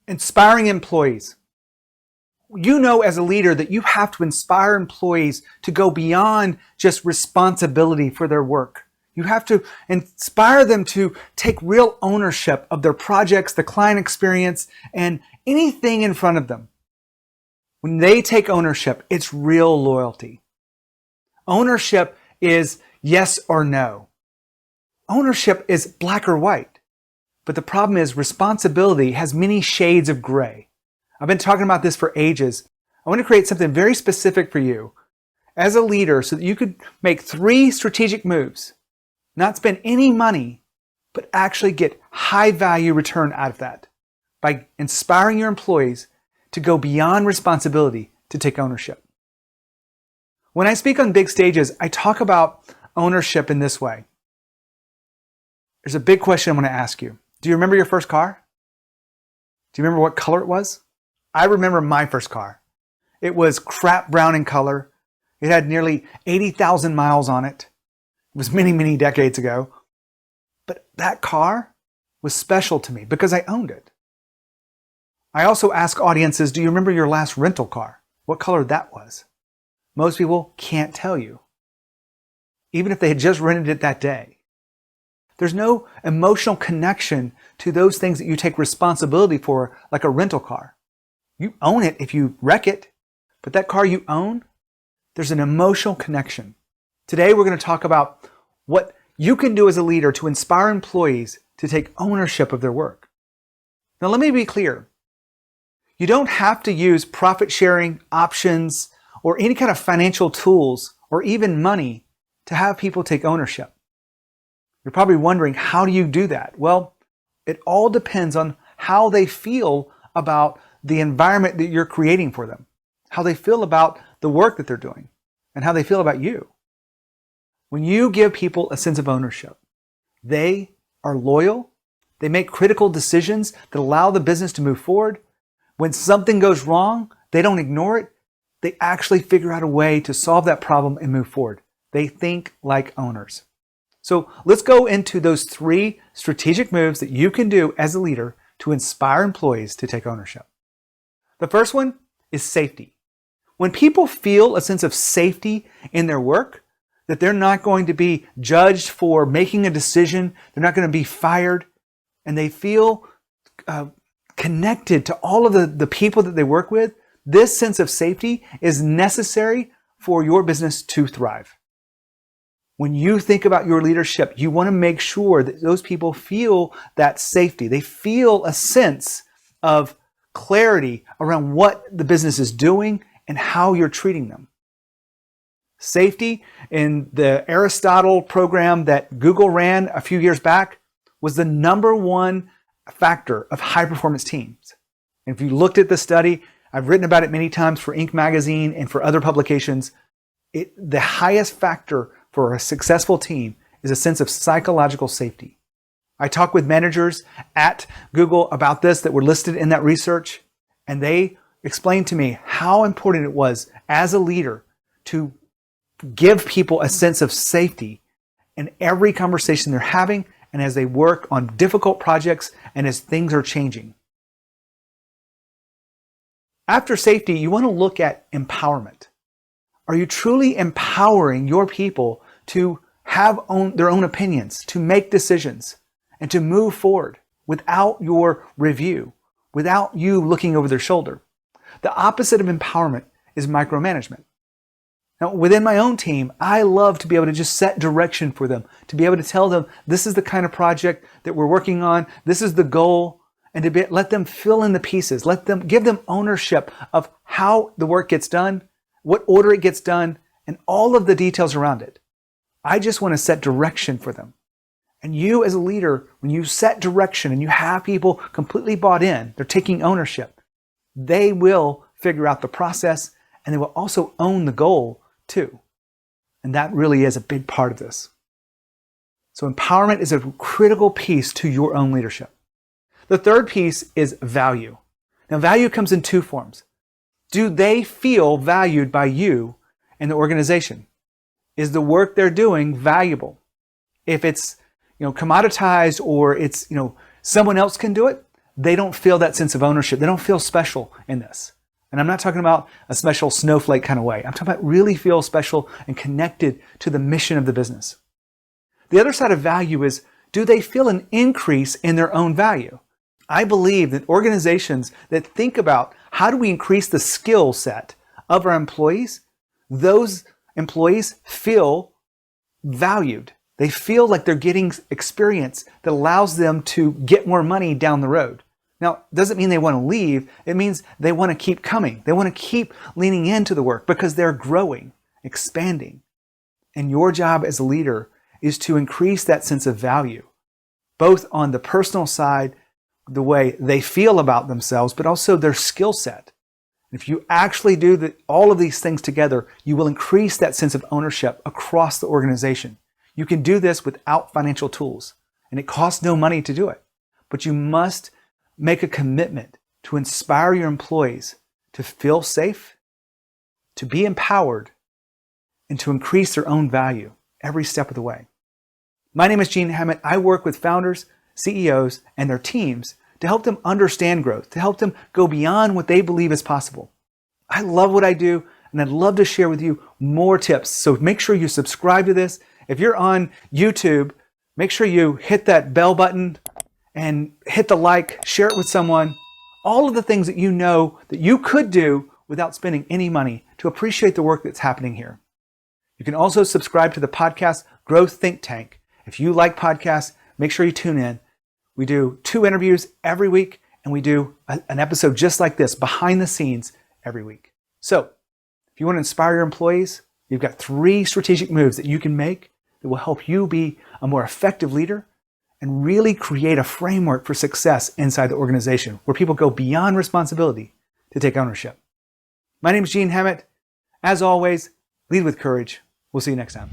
Inspiring employees. You know as a leader that you have to inspire employees to go beyond just responsibility for their work. You have to inspire them to take real ownership of their projects, the client experience, and anything in front of them. When they take ownership, it's real loyalty. Ownership is yes or no. Ownership is black or white. But the problem is responsibility has many shades of gray. I've been talking about this for ages. I want to create something very specific for you as a leader so that you could make 3 strategic moves, not spend any money, but actually get high value return out of that by inspiring your employees to go beyond responsibility to take ownership. When I speak on big stages, I talk about ownership in this way. There's a big question I'm going to ask you. Do you remember your first car? Do you remember what color it was? I remember my first car. It was crap brown in color. It had nearly 80,000 miles on it. It was many, many decades ago. But that car was special to me because I owned it. I also ask audiences, do you remember your last rental car? What color that was? Most people can't tell you, even if they had just rented it that day. There's no emotional connection to those things that you take responsibility for, like a rental car. You own it if you wreck it, but that car you own, there's an emotional connection. Today, we're going to talk about what you can do as a leader to inspire employees to take ownership of their work. Now, let me be clear. You don't have to use profit sharing, options, or any kind of financial tools, or even money to have people take ownership. You're probably wondering, how do you do that? Well, it all depends on how they feel about the environment that you're creating for them, how they feel about the work that they're doing, and how they feel about you. When you give people a sense of ownership, they are loyal, they make critical decisions that allow the business to move forward. When something goes wrong, they don't ignore it. They actually figure out a way to solve that problem and move forward. They think like owners. So let's go into those 3 strategic moves that you can do as a leader to inspire employees to take ownership. The first one is safety. When people feel a sense of safety in their work, that they're not going to be judged for making a decision, they're not going to be fired, and they feel connected to all of the people that they work with, this sense of safety is necessary for your business to thrive. When you think about your leadership, you want to make sure that those people feel that safety. They feel a sense of clarity around what the business is doing and how you're treating them. Safety in the Aristotle program that Google ran a few years back was the #1 factor of high-performance teams. And if you looked at the study, I've written about it many times for Inc. magazine and for other publications, the highest factor for a successful team is a sense of psychological safety. I talked with managers at Google about this that were listed in that research, and they explained to me how important it was as a leader to give people a sense of safety in every conversation they're having and as they work on difficult projects and as things are changing. After safety, you want to look at empowerment. Are you truly empowering your people to have their own opinions, to make decisions, and to move forward without your review, without you looking over their shoulder? The opposite of empowerment is micromanagement. Now, within my own team, I love to be able to just set direction for them, to be able to tell them, this is the kind of project that we're working on, this is the goal, and to let them fill in the pieces, give them ownership of how the work gets done, what order it gets done, and all of the details around it. I just want to set direction for them. And you as a leader, when you set direction and you have people completely bought in, they're taking ownership, they will figure out the process and they will also own the goal too. And that really is a big part of this. So empowerment is a critical piece to your own leadership. The third piece is value. Now, value comes in 2 forms. Do they feel valued by you and the organization? Is the work they're doing valuable? If it's commoditized or it's someone else can do it, they don't feel that sense of ownership. They don't feel special in this. And I'm not talking about a special snowflake kind of way. I'm talking about really feel special and connected to the mission of the business. The other side of value is, do they feel an increase in their own value? I believe that organizations that think about how do we increase the skill set of our employees, those employees feel valued. They feel like they're getting experience that allows them to get more money down the road. Now, it doesn't mean they want to leave. It means they want to keep coming. They want to keep leaning into the work because they're growing, expanding. And your job as a leader is to increase that sense of value, both on the personal side, the way they feel about themselves, but also their skill set. If you actually do all of these things together, you will increase that sense of ownership across the organization. You can do this without financial tools, and it costs no money to do it. But you must make a commitment to inspire your employees to feel safe, to be empowered, and to increase their own value every step of the way. My name is Gene Hammett. I work with founders, CEOs, and their teams to help them understand growth, to help them go beyond what they believe is possible. I love what I do, and I'd love to share with you more tips. So make sure you subscribe to this. If you're on YouTube, make sure you hit that bell button and hit the like, share it with someone. All of the things that you know that you could do without spending any money to appreciate the work that's happening here. You can also subscribe to the podcast Growth Think Tank. If you like podcasts, make sure you tune in. We do 2 interviews every week, and we do an episode just like this, behind the scenes, every week. So if you want to inspire your employees, you've got 3 strategic moves that you can make that will help you be a more effective leader and really create a framework for success inside the organization where people go beyond responsibility to take ownership. My name is Gene Hammett. As always, lead with courage. We'll see you next time.